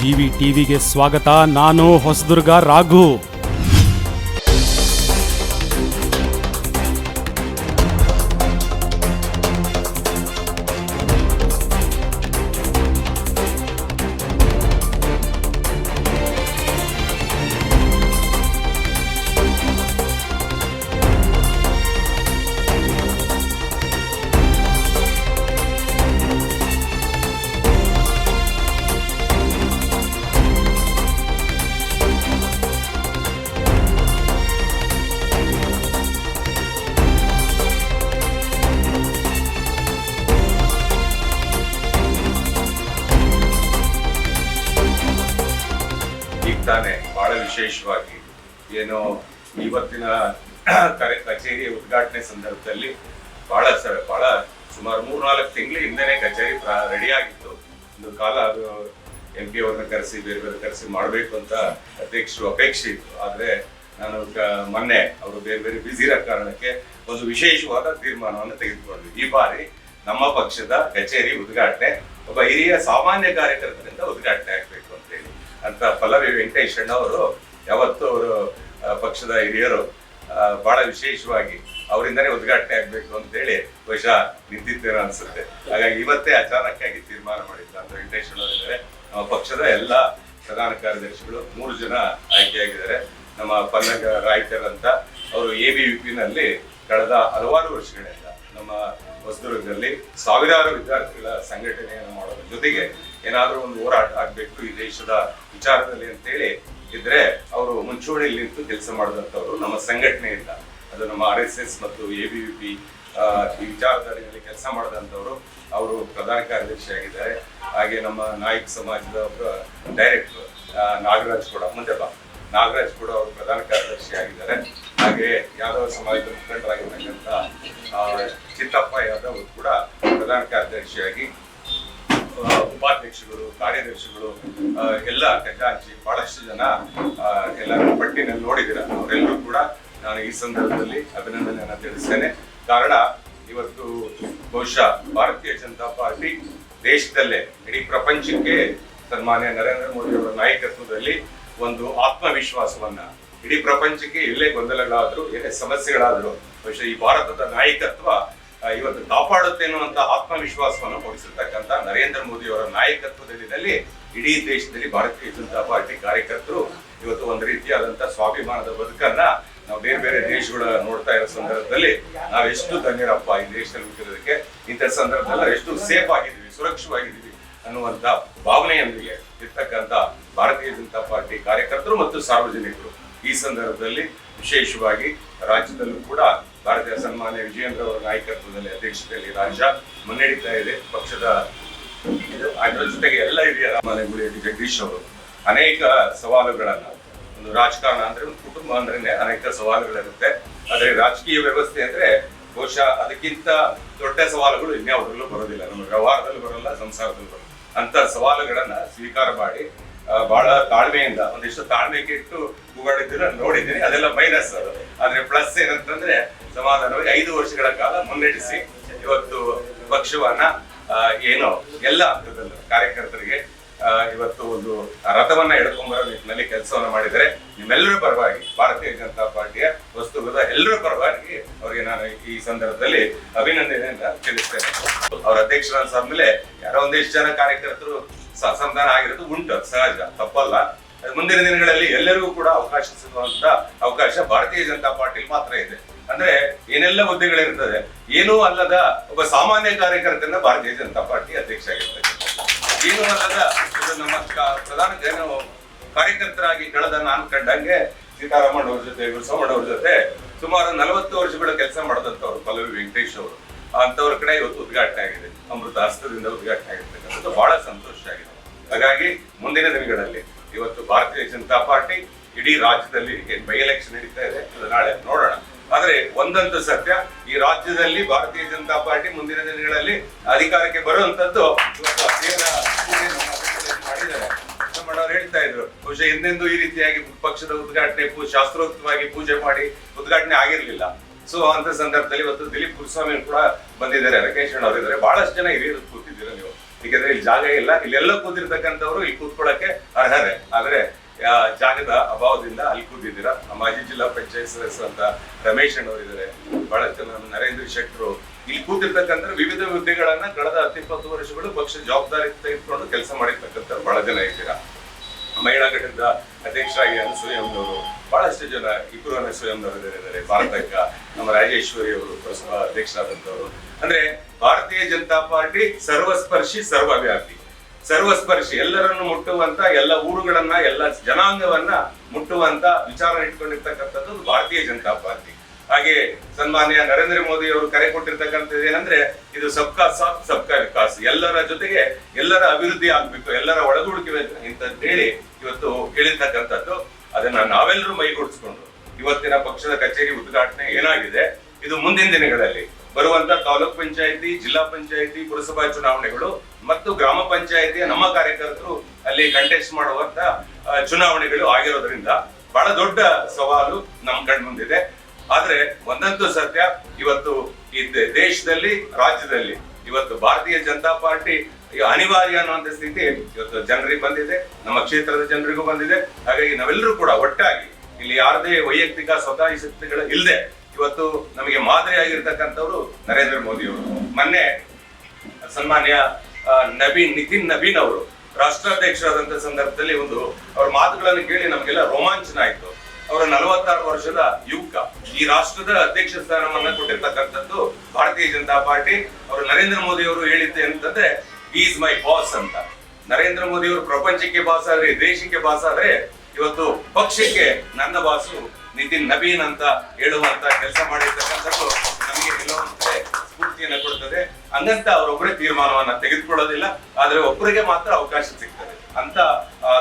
GV ಟಿವಿಗೆ ಸ್ವಾಗತ. ನಾನು ಹೊಸದುರ್ಗ ರಾಘು. ತಾನೆ ಬಹಳ ವಿಶೇಷವಾಗಿ ಏನು ಇವತ್ತಿನ ಕಚೇರಿ ಉದ್ಘಾಟನೆ ಸಂದರ್ಭದಲ್ಲಿ ಬಹಳ ಸುಮಾರು 3-4 ತಿಂಗಳ ಹಿಂದೆನೆ ಕಚೇರಿ ರೆಡಿ ಆಗಿತ್ತು. ಒಂದು ಕಾಲ ಅದು MP ಅವ್ರನ್ನ ಕರೆಸಿ ಬೇರೆ ಕರೆಸಿ ಮಾಡಬೇಕು ಅಂತ ಅಧ್ಯಕ್ಷರು ಅಪೇಕ್ಷೆ ಇತ್ತು. ಆದ್ರೆ ನಾನು ಮೊನ್ನೆ ಅವರು ಬೇರೆ ಬ್ಯುಸಿ ಇರೋ ಕಾರಣಕ್ಕೆ ಒಂದು ವಿಶೇಷವಾದ ತೀರ್ಮಾನವನ್ನು ತೆಗೆದುಕೊಂಡ್ವಿ. ಈ ಬಾರಿ ನಮ್ಮ ಪಕ್ಷದ ಕಚೇರಿ ಉದ್ಘಾಟನೆ ಒಬ್ಬ ಹಿರಿಯ ಸಾಮಾನ್ಯ ಕಾರ್ಯಕರ್ತರಿಂದ ಉದ್ಘಾಟನೆ ಆಗ್ಬೇಕು ಅಂತ ಹೇಳಿ ಅಂತ ಪಲ್ಲವಿ ವೆಂಕಟೇಶಣ್ಣ ಅವರು ಯಾವತ್ತು ಅವರು ಪಕ್ಷದ ಹಿರಿಯರು ಬಹಳ ವಿಶೇಷವಾಗಿ ಅವರಿಂದನೇ ಉದ್ಘಾಟನೆ ಆಗ್ಬೇಕು ಅಂತ ಹೇಳಿ ಬಹುಶಃ ನಿಂತಿದ್ದೇನೆ ಅನ್ಸುತ್ತೆ. ಹಾಗಾಗಿ ಇವತ್ತೇ ಅಚಾನಕ್ಕಾಗಿ ತೀರ್ಮಾನ ಮಾಡಿದ್ದ ಅಂತ ವೆಂಕಟೇಶಣ್ಣ ಅವರಿದ್ದಾರೆ. ನಮ್ಮ ಪಕ್ಷದ ಎಲ್ಲ ಪ್ರಧಾನ ಕಾರ್ಯದರ್ಶಿಗಳು 3 ಜನ ಆಯ್ಕೆಯಾಗಿದ್ದಾರೆ. ನಮ್ಮ ಪಲ್ಲಗ ರಾಯ್ಕರ್ ಅಂತ ಅವರು ABVP ನಲ್ಲಿ ಕಳೆದ ಹಲವಾರು ವರ್ಷಗಳಿಂದ ನಮ್ಮ ಹೊಸದುರ್ಗದಲ್ಲಿ ಸಾವಿರಾರು ವಿದ್ಯಾರ್ಥಿಗಳ ಸಂಘಟನೆಯನ್ನು ಮಾಡೋದ್ರ ಜೊತೆಗೆ ಏನಾದ್ರೂ ಒಂದು ಹೋರಾಟ ಆಗ್ಬೇಕು ಈ ದೇಶದ ವಿಚಾರದಲ್ಲಿ ಅಂತ ಹೇಳಿ ಇದ್ರೆ ಅವರು ಮುಂಚೂಣಿಯಲ್ಲಿ ನಿಂತು ಕೆಲಸ ಮಾಡಿದಂಥವ್ರು. ನಮ್ಮ ಸಂಘಟನೆಯಿಂದ ಅದು ನಮ್ಮ RSS ಮತ್ತು ABVP ಈ ವಿಚಾರಧಾರೆಯಲ್ಲಿ ಕೆಲಸ ಮಾಡಿದಂಥವ್ರು. ಅವರು ಪ್ರಧಾನ ಕಾರ್ಯದರ್ಶಿ ಆಗಿದ್ದಾರೆ. ಹಾಗೆ ನಮ್ಮ ನಾಯಕ ಸಮಾಜದ ಡೈರೆಕ್ಟರ್ ನಾಗರಾಜ್ ಕೂಡ ಅವರು ಪ್ರಧಾನ ಕಾರ್ಯದರ್ಶಿ ಆಗಿದ್ದಾರೆ. ಹಾಗೆ ಯಾದವ ಸಮಾಜದ ಮುಖಂಡರಾಗಿರ್ತಕ್ಕಂಥ ಚಿತ್ತಪ್ಪ ಯಾದವ್ ಕೂಡ ಪ್ರಧಾನ ಕಾರ್ಯದರ್ಶಿಯಾಗಿ, ಉಪಾಧ್ಯಕ್ಷಗಳು, ಕಾರ್ಯದರ್ಶಿಗಳು, ಎಲ್ಲ ಖಜಾಂಚಿ ಬಹಳಷ್ಟು ಜನ ಎಲ್ಲರ ಪಟ್ಟಿನಲ್ಲಿ ನೋಡಿದಿರ. ಅವರೆಲ್ಲರೂ ಕೂಡ ನಾನು ಈ ಸಂದರ್ಭದಲ್ಲಿ ಅಭಿನಂದನೆಯನ್ನು ತಿಳಿಸ್ತೇನೆ. ಕಾರಣ ಇವತ್ತು ಬಹುಶಃ ಭಾರತೀಯ ಜನತಾ ಪಾರ್ಟಿ ದೇಶದಲ್ಲೇ ಇಡೀ ಪ್ರಪಂಚಕ್ಕೆ ಸನ್ಮಾನ್ಯ ನರೇಂದ್ರ ಮೋದಿ ಅವರ ನಾಯಕತ್ವದಲ್ಲಿ ಒಂದು ಆತ್ಮವಿಶ್ವಾಸವನ್ನ, ಇಡೀ ಪ್ರಪಂಚಕ್ಕೆ ಎಲ್ಲೇ ಗೊಂದಲಗಳಾದ್ರು ಏನೇ ಸಮಸ್ಯೆಗಳಾದ್ರು ಬಹುಶಃ ಈ ಭಾರತದ ನಾಯಕತ್ವ ಇವತ್ತು ಕಾಪಾಡುತ್ತೆ ಅನ್ನುವಂತ ಆತ್ಮವಿಶ್ವಾಸವನ್ನು ಮೂಡಿಸಿರ್ತಕ್ಕಂಥ ನರೇಂದ್ರ ಮೋದಿ ಅವರ ನಾಯಕತ್ವದಲ್ಲಿ ಇಡೀ ದೇಶದಲ್ಲಿ ಭಾರತೀಯ ಜನತಾ ಪಾರ್ಟಿ ಕಾರ್ಯಕರ್ತರು ಇವತ್ತು ಒಂದು ರೀತಿಯಾದಂತಹ ಸ್ವಾಭಿಮಾನದ ಬದುಕನ್ನ ನಾವು ಬೇರೆ ದೇಶಗಳ ನೋಡ್ತಾ ಇರೋ ಸಂದರ್ಭದಲ್ಲಿ ನಾವೆಷ್ಟು ಧನ್ಯರಪ್ಪ ಈ ದೇಶದಲ್ಲಿ ಹುಟ್ಟಿರೋದಕ್ಕೆ. ಇಂಥ ಸಂದರ್ಭದಲ್ಲಿ ಎಷ್ಟು ಸೇಫ್ ಆಗಿದ್ದೀವಿ, ಸುರಕ್ಷಿತವಾಗಿದ್ದೀವಿ ಅನ್ನುವಂತ ಭಾವನೆಯೊಂದಿಗೆ ಇರ್ತಕ್ಕಂಥ ಭಾರತೀಯ ಜನತಾ ಪಾರ್ಟಿ ಕಾರ್ಯಕರ್ತರು ಮತ್ತು ಸಾರ್ವಜನಿಕರು ಈ ಸಂದರ್ಭದಲ್ಲಿ ವಿಶೇಷವಾಗಿ ರಾಜ್ಯದಲ್ಲೂ ಕೂಡ ಭಾರತೀಯ ಸನ್ಮಾನ್ಯ ವಿಜಯೇಂದ್ರ ಅವರ ನಾಯಕತ್ವದಲ್ಲಿ ಅಧ್ಯಕ್ಷತೆಯಲ್ಲಿ ರಾಜ್ಯ ಮುನ್ನಡೀತಾ ಇದೆ. ಪಕ್ಷದ ಅದರ ಜೊತೆಗೆ ಎಲ್ಲ ಹಿರಿಯ ಗುಳಿಯಲ್ಲಿ ಜಗದೀಶ್ ಅವರು ಅನೇಕ ಸವಾಲುಗಳನ್ನ, ಒಂದು ರಾಜಕಾರಣ ಅಂದ್ರೆ ಒಂದು ಕುಟುಂಬ ಅಂದ್ರೆ ಅನೇಕ ಸವಾಲುಗಳಿರುತ್ತೆ. ಆದ್ರೆ ರಾಜಕೀಯ ವ್ಯವಸ್ಥೆ ಅಂದ್ರೆ ಬಹುಶಃ ಅದಕ್ಕಿಂತ ದೊಡ್ಡ ಸವಾಲುಗಳು ಇನ್ಯಾವುದ್ರಲ್ಲೂ ಬರೋದಿಲ್ಲ. ನಮ್ಮ ವ್ಯವಹಾರದಲ್ಲೂ ಬರೋಲ್ಲ, ಸಂಸಾರದಲ್ಲೂ ಬರೋಲ್ಲ. ಅಂತ ಸವಾಲುಗಳನ್ನ ಸ್ವೀಕಾರ ಮಾಡಿ ಬಹಳ ತಾಳ್ಮೆಯಿಂದ, ಒಂದಿಷ್ಟು ತಾಳ್ಮೆ ಕೆಟ್ಟು ಕೂಗಾಡಿದ್ದನ್ನ ನೋಡಿದ್ದೀನಿ. ಅದೆಲ್ಲ ಮೈನಸ್ ಅದು. ಆದ್ರೆ ಪ್ಲಸ್ ಏನಂತಂದ್ರೆ ಸಮಾಧಾನವಾಗಿ 5 ವರ್ಷಗಳ ಕಾಲ ಮುನ್ನಡೆಸಿ ಇವತ್ತು ಪಕ್ಷವನ್ನ ಏನೋ ಎಲ್ಲ ಹಂತದಲ್ಲೂ ಕಾರ್ಯಕರ್ತರಿಗೆ ಇವತ್ತು ಒಂದು ರಥವನ್ನ ಎಳ್ಕೊಂಬರೋ ನಿಟ್ಟಿನಲ್ಲಿ ಕೆಲಸವನ್ನ ಮಾಡಿದರೆ ನಿಮ್ಮೆಲ್ಲರ ಪರವಾಗಿ ಭಾರತೀಯ ಜನತಾ ಪಾರ್ಟಿಯ ಹೊಸದುರ್ಗದ ಎಲ್ಲರ ಪರವಾಗಿ ಅವರಿಗೆ ನಾನು ಈ ಸಂದರ್ಭದಲ್ಲಿ ಅಭಿನಂದನೆಯನ್ನ ತಿಳಿಸ್ತೇನೆ. ಅವ್ರ ಅಧ್ಯಕ್ಷರಾದ್ಮೇಲೆ ಯಾರೋ ಒಂದಿಷ್ಟು ಜನ ಕಾರ್ಯಕರ್ತರು ಅಸಮಾಧಾನ ಆಗಿರೋದು ಉಂಟು, ಸಹಜ, ತಪ್ಪಲ್ಲ. ಮುಂದಿನ ದಿನಗಳಲ್ಲಿ ಎಲ್ಲರಿಗೂ ಕೂಡ ಅವಕಾಶ ಸಿಗುವಂತ ಅವಕಾಶ ಭಾರತೀಯ ಜನತಾ ಪಾರ್ಟಿಲಿ ಮಾತ್ರ ಇದೆ. ಅಂದ್ರೆ ಏನೆಲ್ಲ ಹುದ್ದೆಗಳಿರ್ತದೆ, ಏನೂ ಅಲ್ಲದ ಒಬ್ಬ ಸಾಮಾನ್ಯ ಕಾರ್ಯಕರ್ತನ ಭಾರತೀಯ ಜನತಾ ಪಾರ್ಟಿ ಅಧ್ಯಕ್ಷ ಆಗಿರ್ತದೆ. ಏನೂ ಅಲ್ಲದ ನಮ್ಮ ಪ್ರಧಾನ ಕಾರ್ಯಕರ್ತರಾಗಿ ಕಳೆದ ನಾನು ಕಂಡಂಗೆ ಸೀತಾರಾಮಣ್ಣ ಅವ್ರ ಜೊತೆ, ಗುರುಸೋಮಣ್ಣ ಅವ್ರ ಜೊತೆ ಸುಮಾರು 40 ವರ್ಷಗಳ ಕೆಲಸ ಮಾಡಿದಂಥವ್ರು ಪಲ್ಲವಿ ವೆಂಕಟೇಶ್ ಅವರು. ಅಂತವ್ರ ಕಡೆ ಇವತ್ತು ಉದ್ಘಾಟನೆ ಆಗಿದೆ, ಅಮೃತ ಹಸ್ತದಿಂದ ಉದ್ಘಾಟನೆ ಆಗಿರ್ತಕ್ಕಂಥದ್ದು ಬಹಳ ಸಂತೋಷ ಆಗಿದೆ. ಹಾಗಾಗಿ ಮುಂದಿನ ದಿನಗಳಲ್ಲಿ ಇವತ್ತು ಭಾರತೀಯ ಜನತಾ ಪಾರ್ಟಿ ಇಡೀ ರಾಜ್ಯದಲ್ಲಿ ಬೈ ಎಲೆಕ್ಷನ್ ನಡೀತಾ ಇದೆ, ನಾಳೆ ನೋಡೋಣ. ಆದ್ರೆ ಒಂದಂತೂ ಸತ್ಯ, ಈ ರಾಜ್ಯದಲ್ಲಿ ಭಾರತೀಯ ಜನತಾ ಪಾರ್ಟಿ ಮುಂದಿನ ದಿನಗಳಲ್ಲಿ ಅಧಿಕಾರಕ್ಕೆ ಬರುವಂತದ್ದು ಮಾಡಿದ್ದಾರೆ. ನಮ್ಮಣ್ಣವ್ರು ಹೇಳ್ತಾ ಇದ್ರು, ಬಹುಶಃ ಹಿಂದೆಂದೂ ಈ ರೀತಿಯಾಗಿ ಪಕ್ಷದ ಉದ್ಘಾಟನೆ ಶಾಸ್ತ್ರೋಕ್ತವಾಗಿ ಪೂಜೆ ಮಾಡಿ ಉದ್ಘಾಟನೆ ಆಗಿರ್ಲಿಲ್ಲ. ಸೊ ಅಂತ ಸಂದರ್ಭದಲ್ಲಿ ಇವತ್ತು ದಿಲೀಪ್ ಗುರುಸ್ವಾಮಿ ಕೂಡ ಬಂದಿದ್ದಾರೆ, ರಾಕೇಶ್ ಅಣ್ಣ ಅವರಿದ್ದಾರೆ, ಬಹಳಷ್ಟು ಜನ ಹಿರಿಯರು ಕೂತಿದ್ದೀರ ನೀವು. ಏಕೆಂದ್ರೆ ಇಲ್ಲಿ ಜಾಗ ಇಲ್ಲ, ಇಲ್ಲೆಲ್ಲ ಕೂತಿರ್ತಕ್ಕಂಥವ್ರು ಇಲ್ಲಿ ಕೂತ್ಕೊಳ್ಳಕ್ಕೆ ಅರ್ಹರೇ, ಆದ್ರೆ ಜಾಗದ ಅಭಾವದಿಂದ ಅಲ್ಲಿ ಕೂತಿದ್ದೀರಾ. ಮಾಜಿ ಜಿಲ್ಲಾ ಪಂಚಾಯತ್ ಸದಸ್ಯರು ಅಂತ ರಮೇಶ್ ಅಣ್ಣವರು ಇದ್ದಾರೆ, ಬಹಳ ಜನ ನರೇಂದ್ರ ಶೆಟ್ಟರು, ಇಲ್ಲಿ ಕೂತಿರ್ತಕ್ಕಂಥ ವಿವಿಧ ಹುದ್ದೆಗಳನ್ನ ಕಳೆದ 10-20 ವರ್ಷಗಳು ಪಕ್ಷ ಜವಾಬ್ದಾರಿ ತೆಗೆದುಕೊಂಡು ಕೆಲಸ ಮಾಡಿರ್ತಕ್ಕಂಥ ಬಹಳ ಜನ ಇದ್ದೀರಾ. ಮಹಿಳಾ ಘಟಕದ ಅಧ್ಯಕ್ಷರಾಗಿ ಅನಸೂಯಮ್ಮನವರು, ಬಹಳಷ್ಟು ಜನ, ಇಬ್ರು ಅನಸೂಯಮ್ಮನವರು ಇದ್ದಾರೆ, ಭಾರತಕ್ಕ ನಮ್ಮ ರಾಜೇಶ್ವರಿ ಅವರು ಪ್ರಸ್ತುತ ಅಧ್ಯಕ್ಷರಾದಂತವರು. ಅಂದ್ರೆ ಭಾರತೀಯ ಜನತಾ ಪಾರ್ಟಿ ಸರ್ವಸ್ಪರ್ಶಿ ಸರ್ವವ್ಯಾಪಿ, ಸರ್ವಸ್ಪರ್ಶಿ, ಎಲ್ಲರನ್ನು ಮುಟ್ಟುವಂತ, ಎಲ್ಲ ಊರುಗಳನ್ನ, ಎಲ್ಲ ಜನಾಂಗವನ್ನ ಮುಟ್ಟುವಂತ ವಿಚಾರ ಇಟ್ಕೊಂಡಿರ್ತಕ್ಕಂಥದ್ದು ಭಾರತೀಯ ಜನತಾ ಪಾರ್ಟಿ. ಹಾಗೆ ಸನ್ಮಾನ್ಯ ನರೇಂದ್ರ ಮೋದಿ ಅವರು ಕರೆ ಕೊಟ್ಟಿರ್ತಕ್ಕಂಥದ್ದು ಏನಂದ್ರೆ ಇದು ಸಬ್ಕಾ ಸಾಥ್ ಸಬ್ಕಾ ವಿಕಾಸ್, ಎಲ್ಲರ ಜೊತೆಗೆ ಎಲ್ಲರ ಅಭಿವೃದ್ಧಿ ಆಗ್ಬೇಕು, ಎಲ್ಲರ ಒಳಗೂಡಿಕೆ ಅಂತ ಹೇಳಿ ಇವತ್ತು ಹೇಳಿರ್ತಕ್ಕಂಥದ್ದು. ಅದನ್ನ ನಾವೆಲ್ಲರೂ ಮೈಗೂಡಿಸ್ಕೊಂಡು ಇವತ್ತಿನ ಪಕ್ಷದ ಕಚೇರಿ ಉದ್ಘಾಟನೆ ಏನಾಗಿದೆ, ಇದು ಮುಂದಿನ ದಿನಗಳಲ್ಲಿ ಬರುವಂತ ತಾಲೂಕ್ ಪಂಚಾಯತಿ, ಜಿಲ್ಲಾ ಪಂಚಾಯತಿ, ಪುರಸಭಾ ಚುನಾವಣೆಗಳು ಮತ್ತು ಗ್ರಾಮ ಪಂಚಾಯತಿಯ ನಮ್ಮ ಕಾರ್ಯಕರ್ತರು ಅಲ್ಲಿ ಕಂಟೆಸ್ಟ್ ಮಾಡುವಂತ ಚುನಾವಣೆಗಳು ಆಗಿರೋದ್ರಿಂದ ಬಹಳ ದೊಡ್ಡ ಸವಾಲು ನಮ್ ಕಣ್ ಮುಂದಿದೆ. ಆದ್ರೆ ಒಂದಂತೂ ಸತ್ಯ, ಇವತ್ತು ಈ ದೇಶದಲ್ಲಿ, ರಾಜ್ಯದಲ್ಲಿ ಇವತ್ತು ಭಾರತೀಯ ಜನತಾ ಪಾರ್ಟಿ ಅನಿವಾರ್ಯ ಅನ್ನುವಂತ ಸ್ಥಿತಿ ಇವತ್ತು ಜನರಿಗೆ ಬಂದಿದೆ, ನಮ್ಮ ಕ್ಷೇತ್ರದ ಜನರಿಗೂ ಬಂದಿದೆ. ಹಾಗಾಗಿ ನಾವೆಲ್ಲರೂ ಕೂಡ ಒಟ್ಟಾಗಿ ಇಲ್ಲಿ ಯಾರದೇ ವೈಯಕ್ತಿಕ ಸ್ವತಃ ಶಕ್ತಿಗಳು ಇಲ್ಲದೆ ಇವತ್ತು ನಮಗೆ ಮಾದರಿಯಾಗಿರ್ತಕ್ಕಂಥವ್ರು ನರೇಂದ್ರ ಮೋದಿ ಅವರು. ಮೊನ್ನೆ ಸನ್ಮಾನ್ಯ ನಿತಿನ್ ನಬೀನ್ ಅವರು ರಾಷ್ಟ್ರಾಧ್ಯಕ್ಷರಾದಂತ ಸಂದರ್ಭದಲ್ಲಿ ಅವ್ರ ಮಾತುಗಳನ್ನು ಕೇಳಿ ನಮಗೆಲ್ಲ ರೋಮಾಂಚನ ಆಯ್ತು. ಅವರ 46 ವರ್ಷದ ಯುವಕ ಈ ರಾಷ್ಟ್ರದ ಅಧ್ಯಕ್ಷ ಸ್ಥಾನವನ್ನ ಕೊಟ್ಟಿರ್ತಕ್ಕಂಥದ್ದು ಭಾರತೀಯ ಜನತಾ ಪಾರ್ಟಿ. ಅವರು ನರೇಂದ್ರ ಮೋದಿ ಅವರು ಹೇಳಿದ್ದೆ ಅಂತಂದ್ರೆ ಈಸ್ ಮೈ ಬಾಸ್ ಅಂತ. ನರೇಂದ್ರ ಮೋದಿ ಅವರು ಪ್ರಪಂಚಕ್ಕೆ ಬಾಸ್ ಆದ್ರೆ, ದೇಶಕ್ಕೆ ಬಾಸ್ ಆದ್ರೆ, ಇವತ್ತು ಪಕ್ಷಕ್ಕೆ ನನ್ನ ಬಾಸು ನಿತಿನ್ ನಬೀನ್ ಅಂತ ಹೇಳುವಂತ ಕೆಲಸ ಮಾಡಿರ್ತಕ್ಕಂಥದ್ದು ನಮಗೆ ಕೆಲವೊಂದು ಸ್ಫೂರ್ತಿಯನ್ನ ಕೊಡ್ತದೆ. ಹಂಗಂತ ಅವರೊಬ್ಬರೇ ತೀರ್ಮಾನವನ್ನ ತೆಗೆದುಕೊಳ್ಳೋದಿಲ್ಲ, ಆದ್ರೆ ಒಬ್ಬರಿಗೆ ಮಾತ್ರ ಅವಕಾಶ ಸಿಗ್ತದೆ ಅಂತ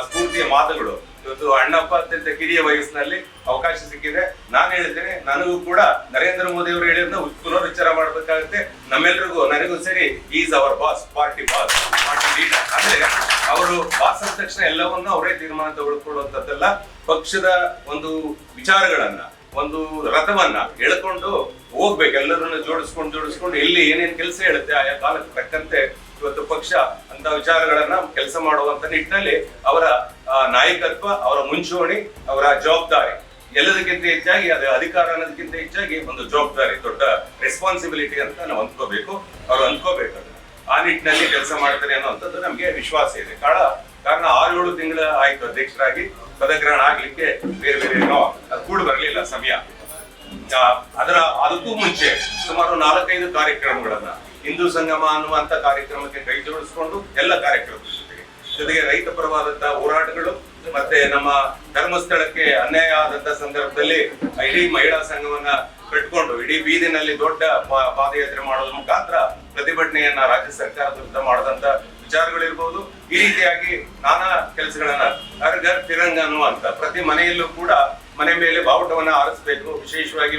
ಸ್ಫೂರ್ತಿಯ ಮಾತುಗಳು ಇವತ್ತು ಅಣ್ಣಪ್ಪ ಅತ್ಯಂತ ಕಿರಿಯ ವಯಸ್ಸಿನಲ್ಲಿ ಅವಕಾಶ ಸಿಕ್ಕಿದೆ. ನಾನು ಹೇಳ್ತೇನೆ, ನನಗೂ ಕೂಡ ನರೇಂದ್ರ ಮೋದಿ ಅವರು ಹೇಳಿದ್ನ ಪುನರ್ವಿಚಾರ ಮಾಡ್ಬೇಕಾಗುತ್ತೆ. ನಮ್ಮೆಲ್ರಿಗೂ, ನನಗೂ ಸರಿ, is our boss, party boss, party leader. ಅಂದ್ರೆ ಅವರು ಬಾಸ್ ಅಂದ ತಕ್ಷಣ ಎಲ್ಲವನ್ನೂ ಅವರೇ ತೀರ್ಮಾನ ತೆಗೆದುಕೊಳ್ಳುವಂತದ್ದಲ್ಲ. ಪಕ್ಷದ ಒಂದು ವಿಚಾರಗಳನ್ನ, ಒಂದು ರಥವನ್ನ ಎಳ್ಕೊಂಡು ಹೋಗ್ಬೇಕು, ಎಲ್ಲರನ್ನ ಜೋಡಿಸ್ಕೊಂಡು ಎಲ್ಲಿ ಏನೇನ್ ಕೆಲಸ ಹೇಳುತ್ತೆ ಆಯಾ ಕಾಲಕ್ಕೆ ತಕ್ಕಂತೆ ಇವತ್ತು ಪಕ್ಷ ಅಂತ ವಿಚಾರಗಳನ್ನ ಕೆಲಸ ಮಾಡುವಂತ ನಿಟ್ಟಿನಲ್ಲಿ ಅವರ ನಾಯಕತ್ವ, ಅವರ ಮುಂಚೂಣಿ, ಅವರ ಜವಾಬ್ದಾರಿ ಎಲ್ಲದಕ್ಕಿಂತ ಹೆಚ್ಚಾಗಿ, ಅದು ಅಧಿಕಾರ ಅನ್ನೋದಕ್ಕಿಂತ ಹೆಚ್ಚಾಗಿ ಒಂದು ಜವಾಬ್ದಾರಿ, ದೊಡ್ಡ ರೆಸ್ಪಾನ್ಸಿಬಿಲಿಟಿ ಅಂತ ನಾವು ಅಂದ್ಕೋಬೇಕು. ಅವ್ರು ಅಂದ್ಕೋಬೇಕು, ಆ ನಿಟ್ಟಿನಲ್ಲಿ ಕೆಲಸ ಮಾಡ್ತಾರೆ ಅನ್ನುವಂಥದ್ದು ನಮ್ಗೆ ವಿಶ್ವಾಸ ಇದೆ. ಕಾರಣ 6-7 ತಿಂಗಳ ಆಯ್ತು ಅಧ್ಯಕ್ಷರಾಗಿ, ಪದಗ್ರಹಣ ಆಗ್ಲಿಕ್ಕೆ ಬೇರೆ ಬೇರೆ ಅದು ಕೂಡ ಬರಲಿಲ್ಲ ಸಮಯ. ಅದಕ್ಕೂ ಮುಂಚೆ ಸುಮಾರು 4-5 ಕಾರ್ಯಕ್ರಮಗಳನ್ನ, ಹಿಂದೂ ಸಂಗಮ ಅನ್ನುವಂತ ಕಾರ್ಯಕ್ರಮಕ್ಕೆ ಕೈ ಜೋಡಿಸ್ಕೊಂಡು ಎಲ್ಲ ಕಾರ್ಯಕ್ರಮದ ಜೊತೆಗೆ ರೈತ ಪರವಾದಂತಹ ಹೋರಾಟಗಳು, ಮತ್ತೆ ನಮ್ಮ ಧರ್ಮಸ್ಥಳಕ್ಕೆ ಅನ್ಯಾಯ ಆದಂತ ಸಂದರ್ಭದಲ್ಲಿ ಇಡೀ ಮಹಿಳಾ ಸಂಘವನ್ನ ಕಟ್ಕೊಂಡು ಇಡೀ ಬೀದಿನಲ್ಲಿ ದೊಡ್ಡ ಪಾದಯಾತ್ರೆ ಮಾಡೋದ್ರ ಮುಖಾಂತರ ಪ್ರತಿಭಟನೆಯನ್ನ ರಾಜ್ಯ ಸರ್ಕಾರದ ವಿರುದ್ಧ ಮಾಡದಂತ ವಿಚಾರಗಳಿರ್ಬೋದು. ಈ ರೀತಿಯಾಗಿ ನಾನಾ ಕೆಲಸಗಳನ್ನ ಹರ್ ಘರ್ ತಿರಂಗ ಅನ್ನುವಂತ ಪ್ರತಿ ಮನೆಯಲ್ಲೂ ಕೂಡ ಮನೆ ಮೇಲೆ ಬಾವುಟವನ್ನ ಆರಿಸಬೇಕು, ವಿಶೇಷವಾಗಿ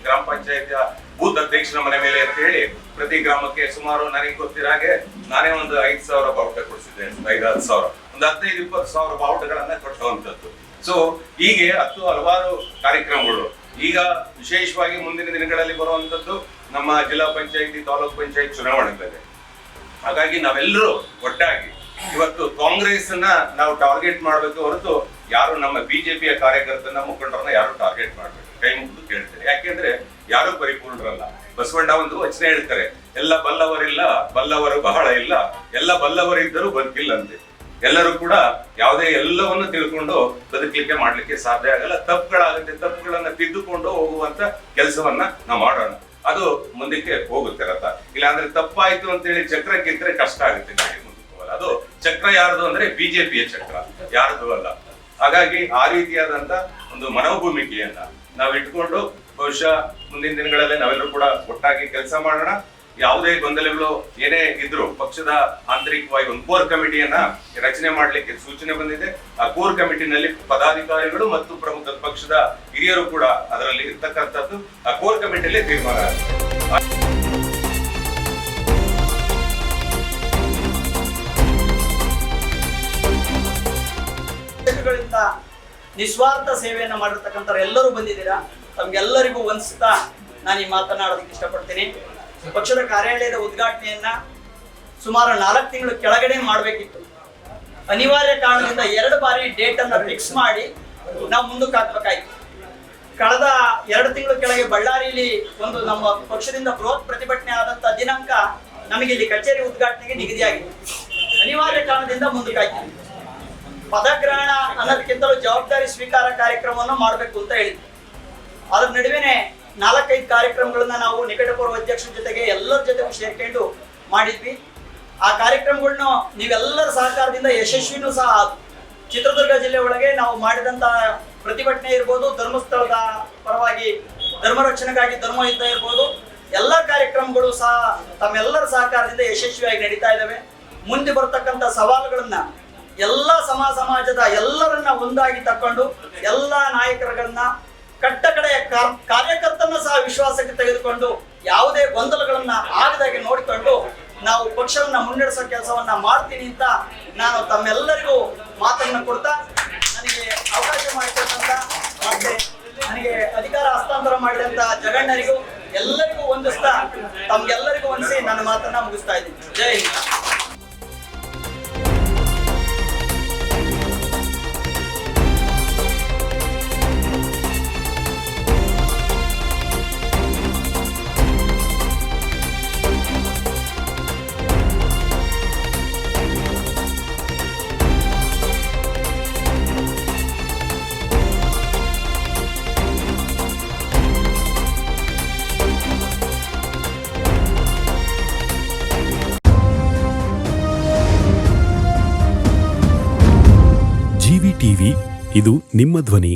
ಗ್ರಾಮ ಪಂಚಾಯತಿಯ ಬೂತ್ ಅಧ್ಯಕ್ಷರ ಮನೆ ಮೇಲೆ ಅಂತ ಹೇಳಿ ಪ್ರತಿ ಗ್ರಾಮಕ್ಕೆ ಸುಮಾರು ನನಗೆ ಗೊತ್ತಿರೋ ಹಾಗೆ ನಾನೇ ಒಂದು 5,000 ಬಾವುಟ ಕೊಡಿಸಿದ್ದೆ, 5-10,000, ಒಂದು 15-20,000 ಬಾವುಟಗಳನ್ನ ಕೊಟ್ಟುವಂಥದ್ದು. ಸೊ ಹೀಗೆ ಹಲವಾರು ಕಾರ್ಯಕ್ರಮಗಳು. ಈಗ ವಿಶೇಷವಾಗಿ ಮುಂದಿನ ದಿನಗಳಲ್ಲಿ ಬರುವಂತದ್ದು ನಮ್ಮ ಜಿಲ್ಲಾ ಪಂಚಾಯತಿ, ತಾಲೂಕ್ ಪಂಚಾಯತ್ ಚುನಾವಣೆಗಳಿದೆ. ಹಾಗಾಗಿ ನಾವೆಲ್ಲರೂ ಒಟ್ಟಾಗಿ ಇವತ್ತು ಕಾಂಗ್ರೆಸ್ ಅನ್ನ ನಾವು ಟಾರ್ಗೆಟ್ ಮಾಡ್ಬೇಕು ಹೊರತು ಯಾರು ನಮ್ಮ ಬಿಜೆಪಿಯ ಕಾರ್ಯಕರ್ತನ, ಮುಖಂಡರನ್ನ ಯಾರು ಟಾರ್ಗೆಟ್ ಮಾಡ್ಬೇಕು, ಕೈ ಮುಗಿದು ಕೇಳ್ತಾರೆ. ಯಾಕೆಂದ್ರೆ ಯಾರು ಪರಿಪೂರ್ಣರಲ್ಲ. ಬಸವಣ್ಣ ಒಂದು ವಚನ ಹೇಳ್ತಾರೆ, ಎಲ್ಲ ಬಲ್ಲವರಿಲ್ಲ, ಬಲ್ಲವರು ಬಹಳ ಇಲ್ಲ, ಎಲ್ಲ ಬಲ್ಲವರಿದ್ದರೂ ಬದುಕಿಲ್ಲ ಅಂತೆ. ಎಲ್ಲರೂ ಕೂಡ ಯಾವುದೇ ಎಲ್ಲವನ್ನು ತಿಳ್ಕೊಂಡು ಬದುಕಲಿಕ್ಕೆ ಮಾಡ್ಲಿಕ್ಕೆ ಸಾಧ್ಯ ಆಗಲ್ಲ. ತಪ್ಪುಗಳಾಗುತ್ತೆ, ತಪ್ಪುಗಳನ್ನ ತಿದ್ದುಕೊಂಡು ಹೋಗುವಂತ ಕೆಲಸವನ್ನ ನಾವು ಮಾಡೋಣ, ಅದು ಮುಂದಕ್ಕೆ ಹೋಗುತ್ತೆ ರಥ. ಇಲ್ಲಾಂದ್ರೆ ತಪ್ಪಾಯ್ತು ಅಂತ ಹೇಳಿ ಚಕ್ರ ಕಿತ್ತರೆ ಕಷ್ಟ ಆಗುತ್ತೆ, ಮುಂದಕ್ಕೆ. ಅದು ಚಕ್ರ ಯಾರ್ದು ಅಂದ್ರೆ ಬಿಜೆಪಿಯ ಚಕ್ರ, ಯಾರ್ದು ಅಲ್ಲ. ಹಾಗಾಗಿ ಆ ರೀತಿಯಾದಂತ ಒಂದು ಮನೋಭೂಮಿಕೆಯನ್ನ ನಾವು ಇಟ್ಕೊಂಡು ಬಹುಶಃ ಮುಂದಿನ ದಿನಗಳಲ್ಲಿ ನಾವೆಲ್ಲರೂ ಕೂಡ ಒಟ್ಟಾಗಿ ಕೆಲಸ ಮಾಡೋಣ. ಯಾವುದೇ ಗೊಂದಲಗಳು ಏನೇ ಇದ್ರು ಪಕ್ಷದ ಆಂತರಿಕವಾಗಿ ಒಂದು ಕೋರ್ ಕಮಿಟಿಯನ್ನ ರಚನೆ ಮಾಡ್ಲಿಕ್ಕೆ ಸೂಚನೆ ಬಂದಿದೆ. ಆ ಕೋರ್ ಕಮಿಟಿನಲ್ಲಿ ಪದಾಧಿಕಾರಿಗಳು ಮತ್ತು ಪ್ರಮುಖ ಪಕ್ಷದ ಹಿರಿಯರು ಕೂಡ ಅದರಲ್ಲಿ ಇರ್ತಕ್ಕಂಥದ್ದು. ಆ ಕೋರ್ ಕಮಿಟಿಯಲ್ಲಿ ತೀರ್ಮಾನ ನಿಸ್ವಾರ್ಥ ಸೇವೆಯನ್ನ ಮಾಡಿರ್ತಕ್ಕಂಥ ಎಲ್ಲರೂ ಬಂದಿದ್ದೀರಾ. ತಮ್ಗೆಲ್ಲರಿಗೂ ವಂದಿಸ್ತಾ ನಾನು ಈ ಮಾತನಾಡೋದಕ್ಕೆ ಇಷ್ಟಪಡ್ತೀನಿ. ಪಕ್ಷದ ಕಾರ್ಯಾಲಯದ ಉದ್ಘಾಟನೆಯನ್ನ ಸುಮಾರು 4 ತಿಂಗಳು ಕೆಳಗಡೆ ಮಾಡಬೇಕಿತ್ತು. ಅನಿವಾರ್ಯ ಕಾರಣದಿಂದ 2 ಬಾರಿ ಡೇಟ್ ಅನ್ನ ಫಿಕ್ಸ್ ಮಾಡಿ ನಾವು ಮುಂದಕ್ಕೆ ಹಾಕ್ಬೇಕಾಯ್ತು. ಕಳೆದ 2 ತಿಂಗಳ ಕೆಳಗೆ ಬಳ್ಳಾರಿಯಲ್ಲಿ ಒಂದು ನಮ್ಮ ಪಕ್ಷದಿಂದ ಬೃಹತ್ ಪ್ರತಿಭಟನೆ ಆದಂತ ದಿನಾಂಕ ನಮಗೆ ಇಲ್ಲಿ ಕಚೇರಿ ಉದ್ಘಾಟನೆಗೆ ನಿಗದಿಯಾಗಿದೆ. ಅನಿವಾರ್ಯ ಕಾರಣದಿಂದ ಮುಂದಕ್ಕೆ ಹಾಕಿದ್ವಿ. ಪದಗ್ರಹಣ ಅನ್ನೋದಕ್ಕಿಂತಲೂ ಜವಾಬ್ದಾರಿ ಸ್ವೀಕಾರ ಕಾರ್ಯಕ್ರಮವನ್ನು ಮಾಡಬೇಕು ಅಂತ ಹೇಳಿದ್ವಿ. ಅದ್ರ ನಡುವೆನೆ 4-5 ಕಾರ್ಯಕ್ರಮಗಳನ್ನ ನಾವು ನಿಕಟಪೂರ್ವ ಅಧ್ಯಕ್ಷರ ಜೊತೆಗೆ ಎಲ್ಲರ ಜೊತೆಗೂ ಸೇರ್ಕೊಂಡು ಮಾಡಿದ್ವಿ. ಆ ಕಾರ್ಯಕ್ರಮಗಳನ್ನ ನೀವೆಲ್ಲರ ಸಹಕಾರದಿಂದ ಯಶಸ್ವಿನೂ ಸಹ ಆಯ್ತು. ಚಿತ್ರದುರ್ಗ ಜಿಲ್ಲೆ ಒಳಗೆ ನಾವು ಮಾಡಿದಂತ ಪ್ರತಿಭಟನೆ ಇರ್ಬೋದು, ಧರ್ಮಸ್ಥಳದ ಪರವಾಗಿ ಧರ್ಮ ರಕ್ಷಣೆಗಾಗಿ ಧರ್ಮ ಯುದ್ಧ ಇರ್ಬೋದು, ಎಲ್ಲ ಕಾರ್ಯಕ್ರಮಗಳು ಸಹ ತಮ್ಮೆಲ್ಲರ ಸಹಕಾರದಿಂದ ಯಶಸ್ವಿಯಾಗಿ ನಡೀತಾ ಇದ್ದಾವೆ. ಮುಂದೆ ಬರ್ತಕ್ಕಂಥ ಸವಾಲುಗಳನ್ನ ಎಲ್ಲ ಸಮಾಜದ ಎಲ್ಲರನ್ನ ಒಂದಾಗಿ ತಕೊಂಡು ಎಲ್ಲ ನಾಯಕರುಗಳನ್ನ ಕಟ್ಟ ಕಡೆಯ ಕಾರ್ಯಕರ್ತರನ್ನ ಸಹ ವಿಶ್ವಾಸಕ್ಕೆ ತೆಗೆದುಕೊಂಡು ಯಾವುದೇ ಗೊಂದಲಗಳನ್ನ ಆಗದಾಗೆ ನೋಡಿಕೊಂಡು ನಾವು ಪಕ್ಷವನ್ನ ಮುನ್ನಡೆಸೋ ಕೆಲಸವನ್ನ ಮಾಡ್ತೀನಿ ಅಂತ ನಾನು ತಮ್ಮೆಲ್ಲರಿಗೂ ಮಾತನ್ನ ಕೊಡ್ತಾ, ನನಗೆ ಅವಕಾಶ ಮಾಡಿಕೊಟ್ಟಂತ ಮತ್ತೆ ನನಗೆ ಅಧಿಕಾರ ಹಸ್ತಾಂತರ ಮಾಡಿದಂತ ಜಗಣ್ಣರಿಗೂ ಎಲ್ಲರಿಗೂ ವಂದಿಸ್ತಾ ತಮ್ಗೆಲ್ಲರಿಗೂ ವಂದಿಸಿ ನನ್ನ ಮಾತನ್ನ ಮುಗಿಸ್ತಾ ಇದ್ದೀನಿ. ಜೈ ಹಿಂದ್. ಜಿವಿ ಟಿವಿ, ಇದು ನಿಮ್ಮ ಧ್ವನಿ.